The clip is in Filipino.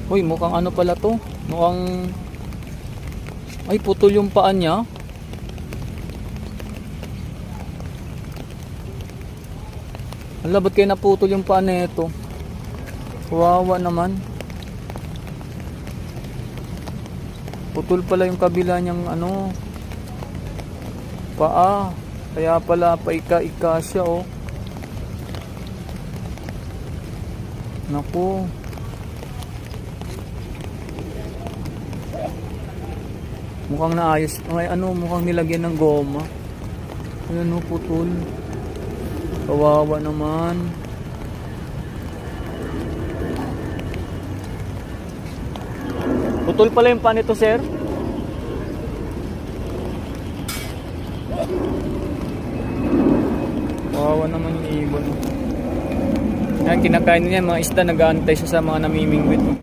Uy, mukhang ano pala to. Mukhang... Ay, putol yung paa niya. Ala, ba't kayo naputol yung paa nito? Kawawa naman. Putol pala yung kabila niyang ano, paa. Kaya pala paika-ika siya, oh. Naku. Mukhang naayos. Ay, ano, mukhang nilagyan ng goma. Ayan, oh, putol. Kawawa naman. Putol pala yung paa nito, sir. Kawawa naman yung ibon. Yan, kinakain niya mga isda. Nag-aantay siya sa mga namimingwit.